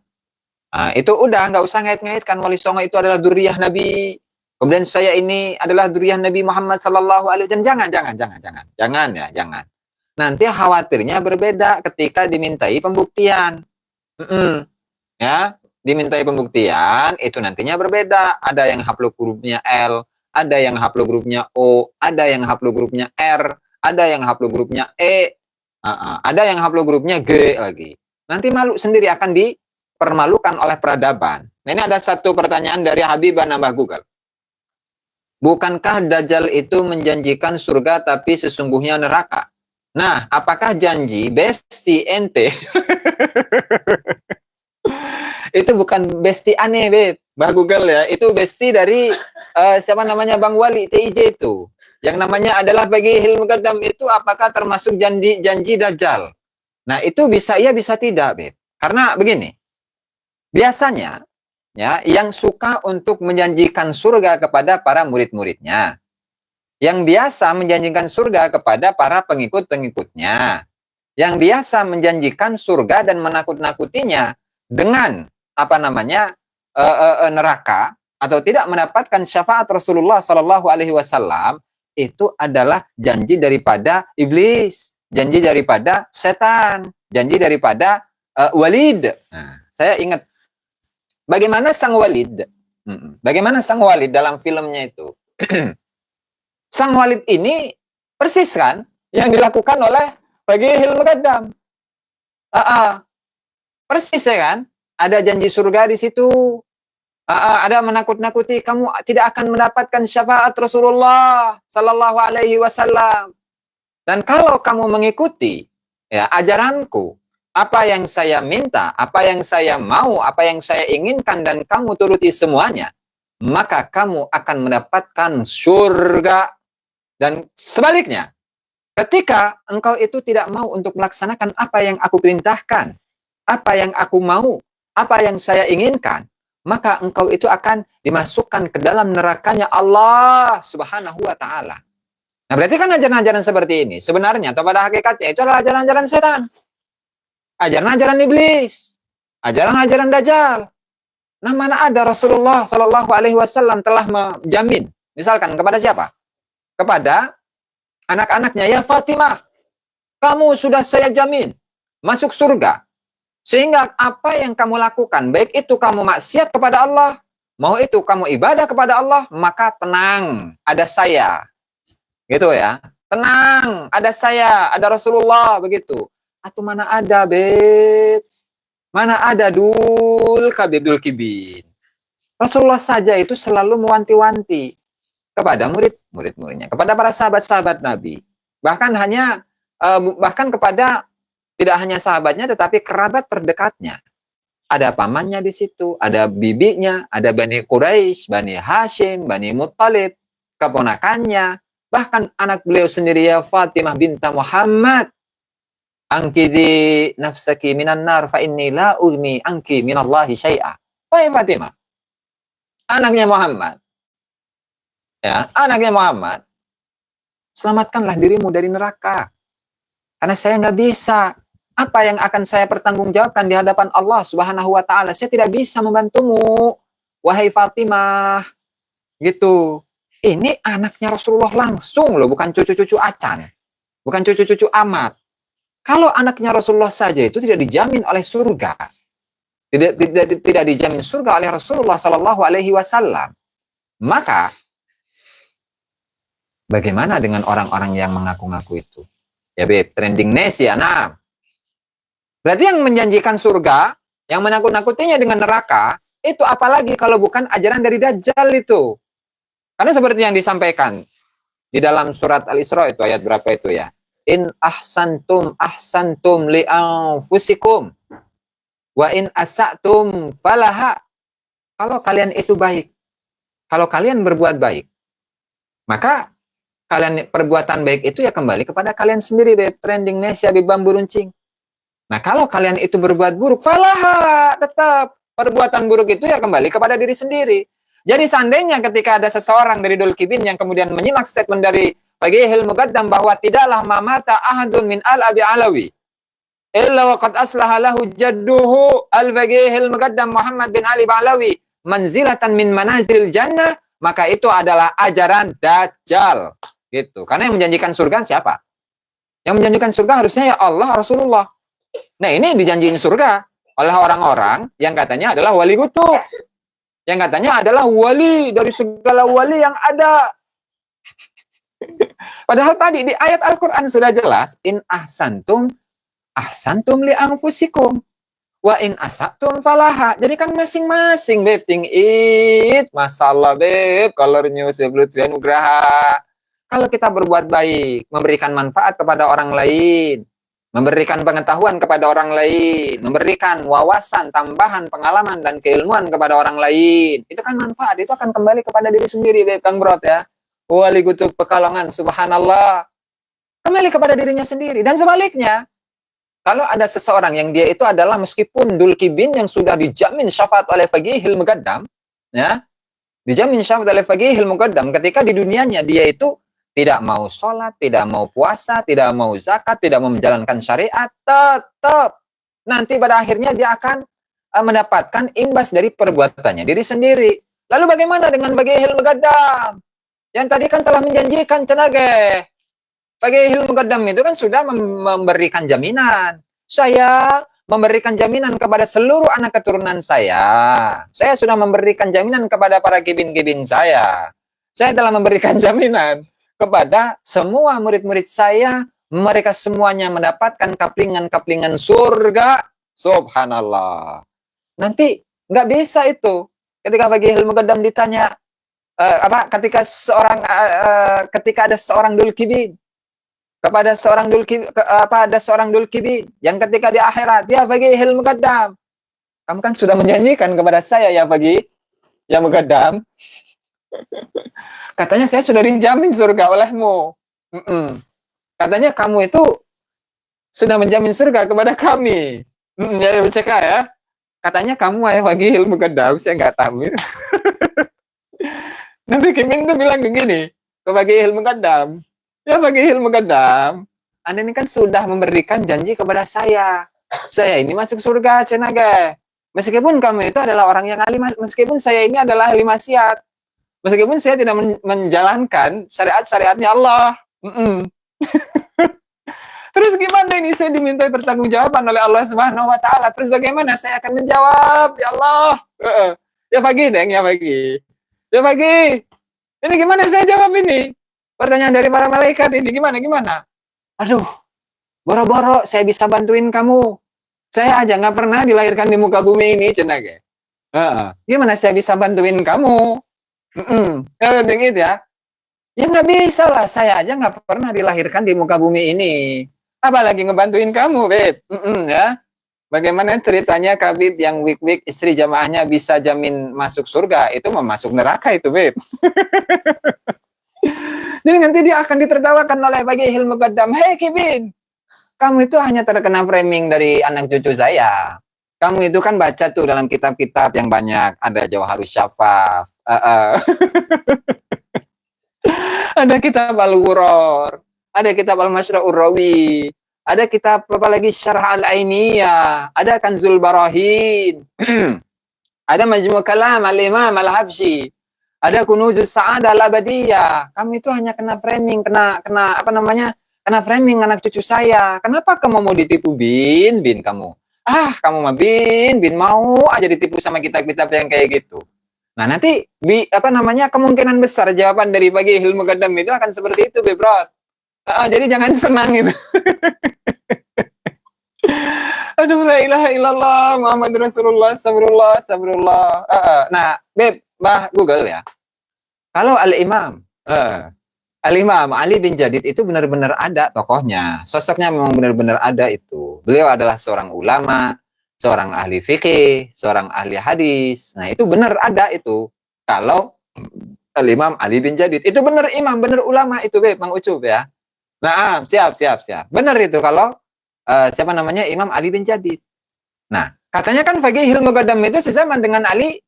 itu udah nggak usah ngait-ngaitkan Wali Songo itu adalah dzurriyyah Nabi. Kemudian saya ini adalah dzurriyyah Nabi Muhammad Sallallahu Alaihi Wasallam. Jangan ya. Nanti khawatirnya berbeda ketika dimintai pembuktian. Ya, dimintai pembuktian itu nantinya berbeda. Ada yang haplogrupnya L, ada yang haplogrupnya O, ada yang haplogrupnya R, ada yang haplogrupnya E, ada yang haplogrupnya G lagi. Nanti malu sendiri, akan dipermalukan oleh peradaban. Nah, ini ada satu pertanyaan dari Habibah nambah Google. Bukankah Dajjal itu menjanjikan surga tapi sesungguhnya neraka? Nah, apakah janji besti ente? Itu bukan besti aneh, Beb. Mbak Google ya. Itu besti dari siapa namanya Bang Wali TIJ itu. Yang namanya adalah bagi Hilmu Gadam itu apakah termasuk janji Dajjal? Nah, itu bisa iya bisa tidak, Beb. Karena begini. Biasanya ya yang suka untuk menjanjikan surga kepada para murid-muridnya, yang biasa menjanjikan surga kepada para pengikut-pengikutnya, yang biasa menjanjikan surga dan menakut-nakutinya dengan neraka atau tidak mendapatkan syafaat Rasulullah Sallallahu Alaihi Wasallam, itu adalah janji daripada iblis, janji daripada setan, janji daripada Walid. Nah, saya ingat bagaimana sang Walid, dalam filmnya itu. Sang Walid ini persis kan yang dilakukan oleh bagi Hilmu Gadam. Persis ya kan? Ada janji surga di situ. Ada menakut-nakuti kamu tidak akan mendapatkan syafaat Rasulullah Sallallahu Alaihi Wasallam. Dan kalau kamu mengikuti ya ajaranku, apa yang saya minta, apa yang saya mau, apa yang saya inginkan dan kamu turuti semuanya, maka kamu akan mendapatkan surga. Dan sebaliknya, ketika engkau itu tidak mau untuk melaksanakan apa yang aku perintahkan, apa yang aku mau, apa yang saya inginkan, maka engkau itu akan dimasukkan ke dalam nerakanya Allah Subhanahu wa Ta'ala. Nah, berarti kan ajaran-ajaran seperti ini sebenarnya atau pada hakikatnya itu adalah ajaran-ajaran setan, ajaran-ajaran iblis, ajaran-ajaran Dajjal. Nah, mana ada Rasulullah Sallallahu Alaihi Wasallam telah menjamin, misalkan kepada siapa? Kepada anak-anaknya, ya Fatimah, kamu sudah saya jamin masuk surga Sehingga apa yang kamu lakukan, baik itu kamu maksiat kepada Allah, mau itu kamu ibadah kepada Allah, maka tenang, ada saya. Gitu ya. Tenang, ada saya, ada Rasulullah, begitu. Atau mana ada, Beb? Mana ada Dul Kabib Dul Kibin? Rasulullah saja itu selalu mewanti-wanti kepada murid-muridnya, kepada para sahabat-sahabat Nabi. Bahkan kepada tidak hanya sahabatnya, tetapi kerabat terdekatnya. Ada pamannya di situ, ada bibinya, ada Bani Quraisy, Bani Hashim, Bani Muttalib, keponakannya, bahkan anak beliau sendiri ya Fatimah binta Muhammad. Angkidi nafsaki minan nar fa inni la ugni anki minallahi syai'a. Wahai Fatimah, anaknya Muhammad. Ya, anaknya Muhammad, selamatkanlah dirimu dari neraka. Karena saya nggak bisa. Apa yang akan saya pertanggungjawabkan di hadapan Allah Subhanahu wa taala? Saya tidak bisa membantumu, wahai Fatimah. Gitu. Ini anaknya Rasulullah langsung loh, bukan cucu-cucu acan. Bukan cucu-cucu amat. Kalau anaknya Rasulullah saja itu tidak dijamin oleh surga. Tidak dijamin surga oleh Rasulullah sallallahu alaihi wasallam. Maka bagaimana dengan orang-orang yang mengaku-ngaku itu? Ya, Beb, trending nes ya, nah. Berarti yang menjanjikan surga, yang menakut-nakutinya dengan neraka, itu apalagi kalau bukan ajaran dari Dajjal itu. Karena seperti yang disampaikan di dalam surat Al-Isra itu ayat berapa itu ya? In ahsantum li anfusikum wa in asa'tum falaha. Kalau kalian itu baik, kalau kalian berbuat baik, maka perbuatan baik itu ya kembali kepada kalian sendiri, Beb. Trending Nesya bambu runcing. Nah, kalau kalian itu berbuat buruk, falaha, tetap perbuatan buruk itu ya kembali kepada diri sendiri. Jadi seandainya ketika ada seseorang dari Dul Kibin yang kemudian menyimak statement dari Faqihil Muqaddam bahwa tidaklah mamata ahadun min al-abi alawi illa waqad aslaha lahu jadduhu al-Faqihil Muqaddam Muhammad bin Ali Ba'alawi manzilatan min manazil jannah, maka itu adalah ajaran Dajjal. Gitu. Karena yang menjanjikan surga siapa? Yang menjanjikan surga harusnya ya Allah, Rasulullah. Nah, ini dijanjiin surga oleh orang-orang yang katanya adalah wali kutub. Yang katanya adalah wali dari segala wali yang ada. Padahal tadi di ayat Al-Quran sudah jelas, in ahsantum li anfusikum wa in asa'tum falaha. Jadi kan masing-masing, Beb, tingit masalah, Beb, color news, Beb, Nugraha. Kalau kita berbuat baik, memberikan manfaat kepada orang lain, memberikan pengetahuan kepada orang lain, memberikan wawasan, tambahan, pengalaman, dan keilmuan kepada orang lain, itu kan manfaat, itu akan kembali kepada diri sendiri, Kang Brot ya. Wali kutub Pekalongan, subhanallah, kembali kepada dirinya sendiri. Dan sebaliknya, kalau ada seseorang yang dia itu adalah meskipun Dul Kibin yang sudah dijamin syafaat oleh Faqihil Muqaddam, ya, dijamin syafaat oleh Faqihil Muqaddam, ketika di dunianya dia itu tidak mau sholat, tidak mau puasa, tidak mau zakat, tidak mau menjalankan syariat, tetap nanti pada akhirnya dia akan mendapatkan imbas dari perbuatannya diri sendiri. Lalu bagaimana dengan Faqihil Muqaddam? Yang tadi kan telah menjanjikan cenage. Faqihil Muqaddam itu kan sudah memberikan jaminan. Saya memberikan jaminan kepada seluruh anak keturunan saya. Saya sudah memberikan jaminan kepada para kibin-kibin saya. Saya telah memberikan jaminan kepada semua murid-murid saya, mereka semuanya mendapatkan kaplingan-kaplingan surga. Subhanallah. Nanti nggak bisa itu. Ketika Faqihil Muqaddam ditanya, ketika ada seorang Dul Kibin kepada seorang Dul Kibin yang ketika di akhirat, ya Faqihil Muqaddam, kamu kan sudah menyanyikan kepada saya ya Faqih, ya Muqaddam. Katanya saya sudah dijamin surga olehmu. Katanya kamu itu sudah menjamin surga kepada kami. Ya BCK ya. Katanya kamu ya Faqihil Muqaddam, saya nggak tahu. Nanti Kimin tuh bilang begini ke Faqihil Muqaddam, ya Faqihil Muqaddam, Anda ini kan sudah memberikan janji kepada saya ini masuk surga cenage. Meskipun kamu itu adalah orang yang ahli, meskipun saya ini adalah ahli maksiat, meskipun saya tidak menjalankan syariat-syariatnya Allah. Terus Terus gimana ini saya diminta pertanggungjawaban oleh Allah Subhanahu wa taala. Terus bagaimana saya akan menjawab? Ya Allah. Ya pagi, Deng, ya pagi. Ya pagi. Ini gimana saya jawab ini? Pertanyaan dari para malaikat ini gimana? Aduh, boro-boro saya bisa bantuin kamu. Saya aja nggak pernah dilahirkan di muka bumi ini, cenah ge. Gimana saya bisa bantuin kamu? Ya, gitu ya. Ya nggak bisa lah, saya aja nggak pernah dilahirkan di muka bumi ini. Apalagi ngebantuin kamu, Beb. Ya. Bagaimana ceritanya Kabib yang week-week istri jamaahnya bisa jamin masuk surga, itu masuk neraka itu, Beb. Jadi nanti dia akan ditertawakan oleh Bagihil Muqaddam. Hei Kibin, kamu itu hanya terkena framing dari anak cucu saya. Kamu itu kan baca tuh dalam kitab-kitab yang banyak. Ada Jawharus Syafaf. Ada kitab Al-Ghuror. Ada kitab Al-Masyra'ur Rawi. Ada kitab apa lagi? Syarah Al-Ainiyah. Ada Kanzul Barahin. Ada Majmu' Kalam Al-Imam Al-Habsyi. Ada Kunuzus Sa'adah Al-Abadiyah. Kamu itu hanya kena framing, kena apa namanya? Kena framing anak cucu saya. Kenapa kamu mau ditipu, Bin kamu? Kamu mah Bin mau aja ditipu sama kitab-kitab yang kayak gitu. Nah, nanti kemungkinan besar jawaban dari Bagihil Muqaddam itu akan seperti itu, Bebrot. Jadi jangan senang gitu. Aduh, la ilaha illallah, Muhammad Rasulullah, astagfirullah. Nah, Beb, Google ya. Kalau Al-Imam Ali bin Jadid itu benar-benar ada tokohnya. Sosoknya memang benar-benar ada itu. Beliau adalah seorang ulama, seorang ahli fikih, seorang ahli hadis. Nah, itu benar ada itu. Kalau Al-Imam Ali bin Jadid. Itu benar imam, benar ulama itu, Beb, Mang Ucup ya. Nah, siap. Benar itu kalau Imam Ali bin Jadid. Nah, katanya kan Bagihil Muqaddam itu sezaman dengan Ali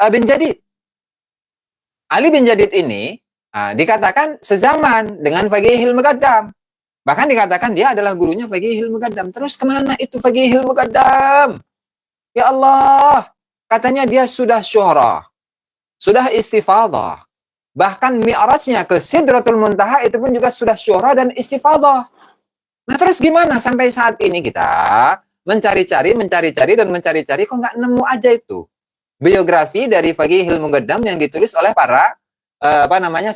bin Jadid. Ali bin Jadid ini dikatakan sezaman dengan Bagihil Muqaddam. Bahkan dikatakan dia adalah gurunya Bagihil Muqaddam. Terus kemana itu Bagihil Muqaddam? Ya Allah, katanya dia sudah syuhra, sudah istifadah. Bahkan mi'rajnya ke Sidratul Muntaha itu pun juga sudah syuhra dan istifadah. Nah, terus gimana sampai saat ini kita mencari-cari kok nggak nemu aja itu biografi dari Bagihil Muqaddam yang ditulis oleh para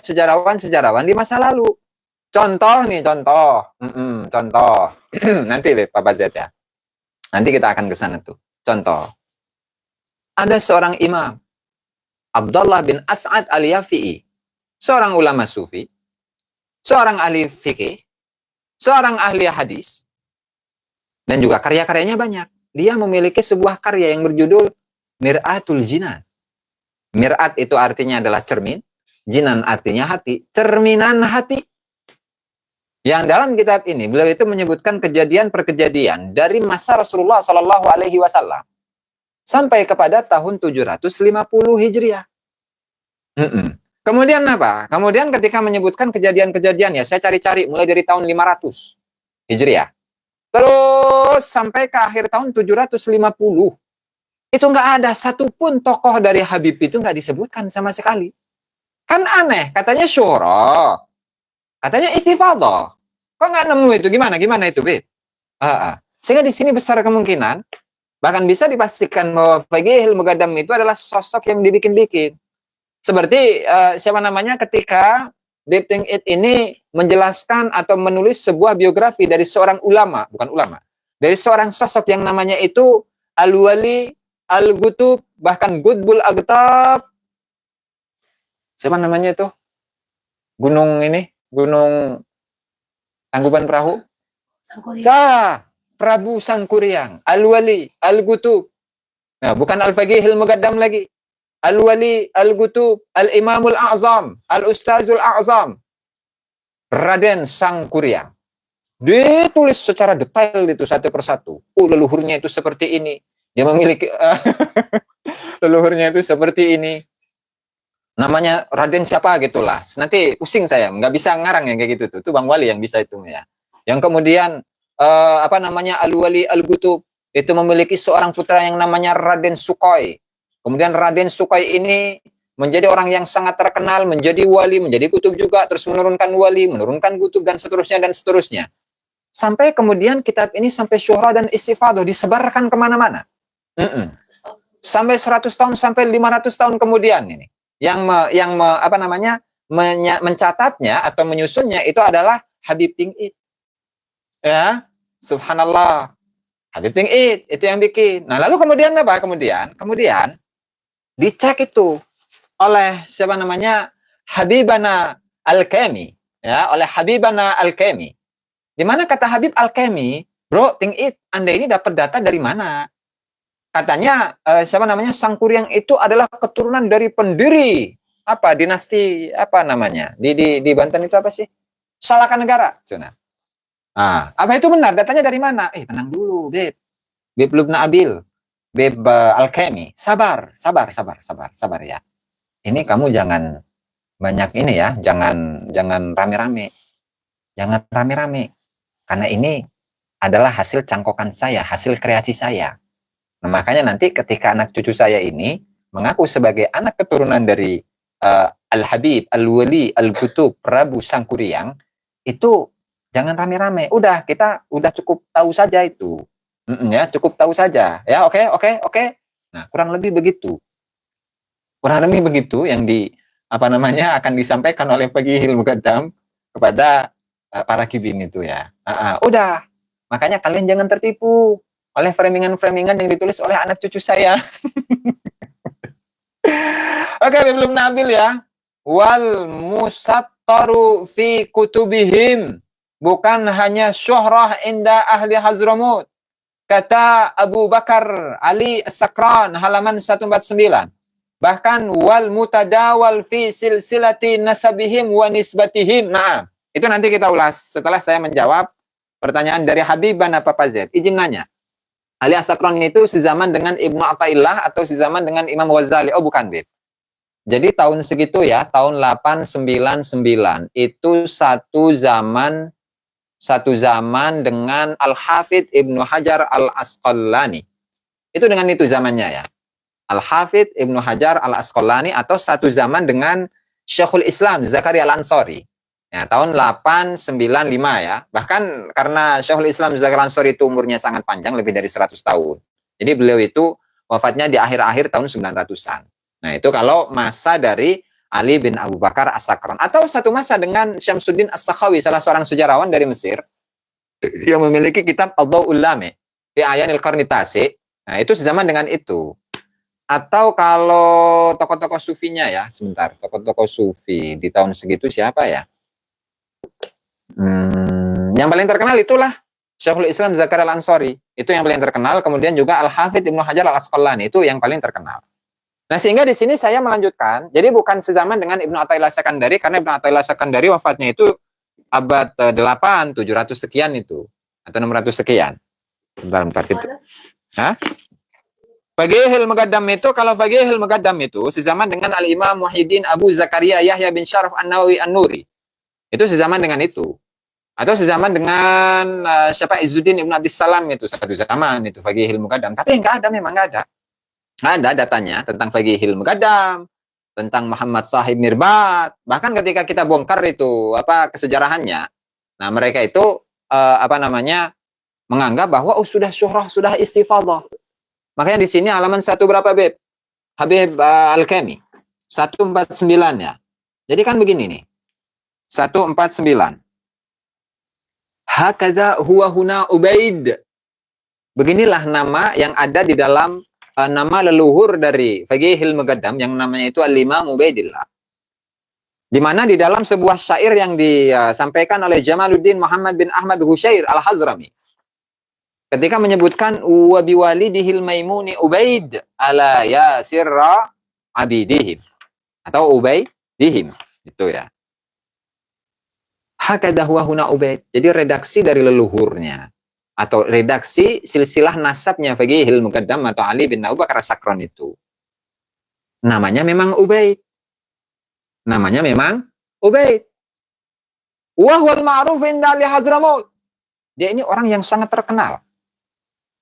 sejarawan di masa lalu. Contoh. Nanti deh Papa Z ya. Nanti kita akan ke sana tuh. Contoh. Ada seorang imam, Abdullah bin As'ad al-Yafi'i, seorang ulama sufi, seorang ahli fikih, seorang ahli hadis, dan juga karya-karyanya banyak. Dia memiliki sebuah karya yang berjudul Mir'atul Jinan. Mir'at itu artinya adalah cermin, jinan artinya hati, cerminan hati. Yang dalam kitab ini beliau itu menyebutkan kejadian-perkejadian dari masa Rasulullah Shallallahu Alaihi Wasallam sampai kepada tahun 750 Hijriah. Kemudian apa? Kemudian ketika menyebutkan kejadian-kejadian, ya saya cari-cari mulai dari tahun 500 Hijriah. Terus sampai ke akhir tahun 750. Itu nggak ada satupun tokoh dari Habib itu nggak disebutkan sama sekali. Kan aneh, katanya syuhra, katanya istifadah. Kok nggak nemu itu? Gimana itu, Beb? Sehingga di sini besar kemungkinan, bahkan bisa dipastikan bahwa Bagihil Muqaddam itu adalah sosok yang dibikin-bikin. Seperti ketika Deep Think It ini menjelaskan atau menulis sebuah biografi dari seorang ulama, bukan ulama, dari seorang sosok yang namanya itu Al-Wali Al-Gutub, bahkan Gutbul Agtab. Siapa namanya itu? Gunung Tangkuban Perahu? Prabu Sangkuriang, Al-Wali Al-Gutub. Nah, bukan Al-Bagihil Muqaddam lagi. Al-Wali Al-Gutub, Al-Imamul A'zam, Al-Ustazul A'zam, Raden Sangkuriang. Ditulis secara detail itu satu persatu. Leluhurnya itu seperti ini. Dia memiliki leluhurnya itu seperti ini. Namanya Raden siapa gitulah. Nanti pusing saya, nggak bisa ngarang yang kayak gitu tuh. Itu Bang Wali yang bisa itu ya. Yang kemudian Al-Wali Al-Gutub itu memiliki seorang putra yang namanya Raden Sukhoi. Kemudian Raden Sukhoi ini menjadi orang yang sangat terkenal, menjadi wali, menjadi kutub juga, terus menurunkan wali, menurunkan kutub dan seterusnya. Sampai kemudian kitab ini sampai syuhra dan istifadah, disebarkan kemana-mana. Sampai 100 tahun, sampai 500 tahun kemudian ini. Mencatatnya atau menyusunnya itu adalah Habib Tingit. Ya, subhanallah. Habib Tingit itu yang bikin. Nah, lalu kemudian apa? Kemudian dicek itu oleh siapa namanya? Habibana Al-Kami, ya, oleh Habibana Al-Kami. Di mana kata Habib Al-Kami, bro, Tingit, Anda ini dapat data dari mana? Katanya siapa namanya? Sangkuriang itu adalah keturunan dari pendiri dinasti apa namanya? Di Banten itu apa sih? Salaka Negara, Cuna. Ah, apa itu benar? Datanya dari mana? Tenang dulu, Beb. Beb Lubna Abil. Beb Al-Kami. Sabar ya. Ini kamu jangan banyak ini ya, jangan rame-rame. Jangan rame-rame. Karena ini adalah hasil cangkokan saya, hasil kreasi saya. Nah, makanya nanti ketika anak cucu saya ini mengaku sebagai anak keturunan dari Al-Habib, Al-Wali, Al-Qutub, Prabu Sangkuriang, itu jangan rame-rame. Kita udah cukup tahu saja itu. Ya, cukup tahu saja. Ya, oke. Nah, kurang lebih begitu. Yang akan disampaikan oleh Fagihil Muqaddam kepada para kibin itu ya. Udah. Makanya kalian jangan tertipu oleh framingan-framingan yang ditulis oleh anak cucu saya. Oke, belum nabil ya. Wal musattaru fi kutubihim. Bukan hanya syuhrah inda ahli Hazramut. Kata Abu Bakar Ali As-Sakran halaman 149. Bahkan wal mutadawal fi silsilati nasabihim wa nisbatihim. Nah, itu nanti kita ulas setelah saya menjawab pertanyaan dari Habibana Papa Z. Izin nanya. Ali As-Sakran itu sezaman dengan Ibnu Athaillah atau sezaman dengan Imam Ghazali? Oh, bukan, Bib. Jadi tahun segitu ya, tahun 899 itu satu zaman dengan Al-Hafidh Ibnu Hajar Al-Asqalani. Itu dengan itu zamannya ya. Al-Hafidh Ibnu Hajar Al-Asqalani atau satu zaman dengan Syekhul Islam Zakaria Al-Ansari. Ya, tahun 895 ya. Bahkan karena Syekhul Islam Zakaria Al-Ansari itu umurnya sangat panjang, lebih dari 100 tahun. Jadi beliau itu wafatnya di akhir-akhir tahun 900-an. Nah, itu kalau masa dari Ali bin Abu Bakar As-Sakran. Atau satu masa dengan Syamsuddin As-Sakhawi, salah seorang sejarawan dari Mesir, yang memiliki kitab Ad-Daw'ul Lami fi Ayanil Qarni Tasi. Nah, itu sezaman dengan itu. Atau kalau tokoh-tokoh sufinya ya, sebentar, tokoh-tokoh sufi di tahun segitu siapa ya? Yang paling terkenal itulah Syekhul Islam Zakaria Al-Ansari. Itu yang paling terkenal. Kemudian juga Al-Hafidh Ibnu Hajar Al-Asqalani. Itu yang paling terkenal. Nah, sehingga di sini saya melanjutkan. Jadi bukan sezaman dengan Ibnu Athaillah Sekandari, karena Ibnu Athaillah Sekandari wafatnya itu abad 8, 700 sekian itu. Atau 600 sekian. Bentar gitu. Hah? Fagihil Muqaddam itu, kalau Fagihil Muqaddam itu sezaman dengan Al-Imam Muhyiddin Abu Zakaria Yahya bin Syaraf An-Nawawi An-Nuri. Itu sezaman dengan itu. Atau sezaman dengan siapa Izzuddin Ibn Abdis Salam itu satu zaman itu Fagihil Muqaddam. Tapi enggak ada, memang enggak ada. Ada datanya tentang Fagihil Muqaddam, tentang Muhammad Sahib Mirbat. Bahkan ketika kita bongkar itu kesejarahannya, nah mereka itu menganggap bahwa sudah syuhrah, sudah istifadah. Makanya di sini halaman 1 berapa, Beb? Habib Al-Kami 149 ya. Jadi kan begini nih. 149. Hakadha huwa huna Ubaid. Beginilah nama yang ada di dalam nama leluhur dari Fagihil Muqaddam yang namanya itu Al-Imam Ubaidillah. Di mana di dalam sebuah syair yang disampaikan oleh Jamaluddin Muhammad bin Ahmad Husyair Al-Hazrami. Ketika menyebutkan wa biwalidihil maimuni Ubaid ala yasirra abidihim atau Ubaidihim itu ya. Hakadha huwa huna Ubaid. Jadi redaksi dari leluhurnya atau redaksi silsilah nasabnya Fagihil Muqaddam atau Ali bin Abu Bakar As-Sakran itu. Namanya memang Ubaid. Wa huwal ma'ruf inda li Hazramut. Dia ini orang yang sangat terkenal.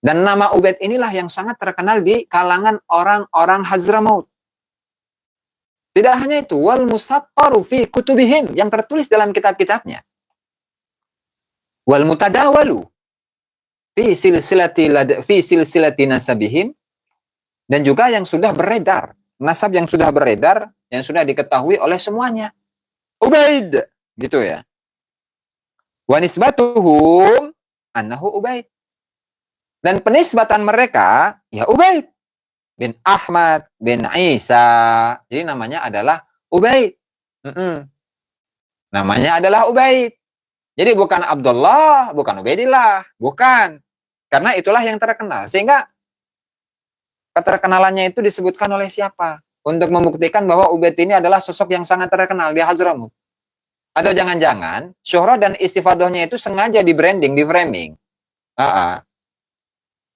Dan nama Ubaid inilah yang sangat terkenal di kalangan orang-orang Hazramut. Tidak hanya itu, wal musattaru fi kutubihim, yang tertulis dalam kitab-kitabnya. wal mutadawalu fi silsilati nasabihim, dan juga yang sudah beredar, nasab yang sudah beredar, yang sudah diketahui oleh semuanya. Ubaid, gitu ya. Wa nisbatuhum annahu Ubaid. Dan penisbatan mereka, ya Ubaid bin Ahmad bin Isa. Jadi namanya adalah Ubaid. Namanya adalah Ubaid. Jadi bukan Abdullah, bukan Ubaidillah, bukan. Karena itulah yang terkenal. Sehingga keterkenalannya itu disebutkan oleh siapa? Untuk membuktikan bahwa Ubaid ini adalah sosok yang sangat terkenal di Hadramut. Atau jangan-jangan syuhrah dan istifadahnya itu sengaja di branding, di framing.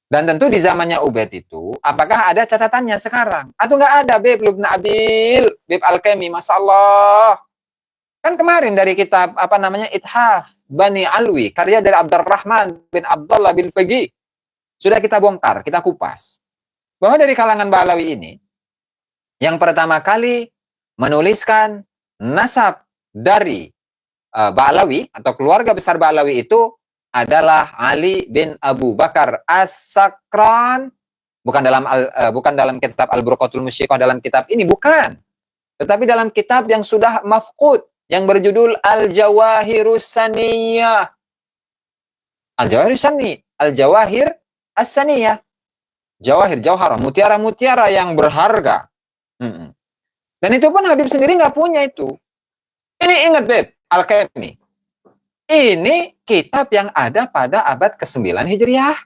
Dan tentu di zamannya Ubaid itu, apakah ada catatannya sekarang? Atau nggak ada, Beb Lubna Abil, Beb Al-Kemi, Masya Allah. Kan kemarin dari kitab, Ithaf Bani Alwi, karya dari Abdurrahman bin Abdullah bin Fagi, sudah kita bongkar, kita kupas. Bahwa dari kalangan Ba'alawi ini, yang pertama kali menuliskan nasab dari Ba'alawi atau keluarga besar Ba'alawi itu adalah Ali bin Abu Bakar As-Sakran. Bukan dalam kitab Al-Burqatul Musyiqah, dalam kitab ini, bukan. Tetapi dalam kitab yang sudah mafqud, yang berjudul Al-Jawahirus Saniyah. Al-Jawahirus Saniyah. Al-Jawahir As-Saniyah. Jawahir, jauhara, mutiara-mutiara yang berharga. Dan itu pun Habib sendiri nggak punya itu. Ini ingat, Beb, Al-Kemi. Ini kitab yang ada pada abad ke-9 Hijriah.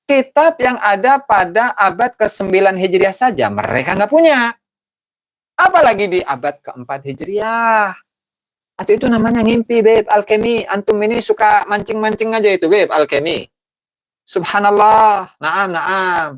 Kitab yang ada pada abad ke-9 Hijriah saja mereka nggak punya. Apalagi di abad ke-4 Hijriah. Atau itu namanya ngimpi, Beb, Al-Kemi. Antum ini suka mancing-mancing aja itu, Beb, Al-Kemi. Subhanallah. Naam.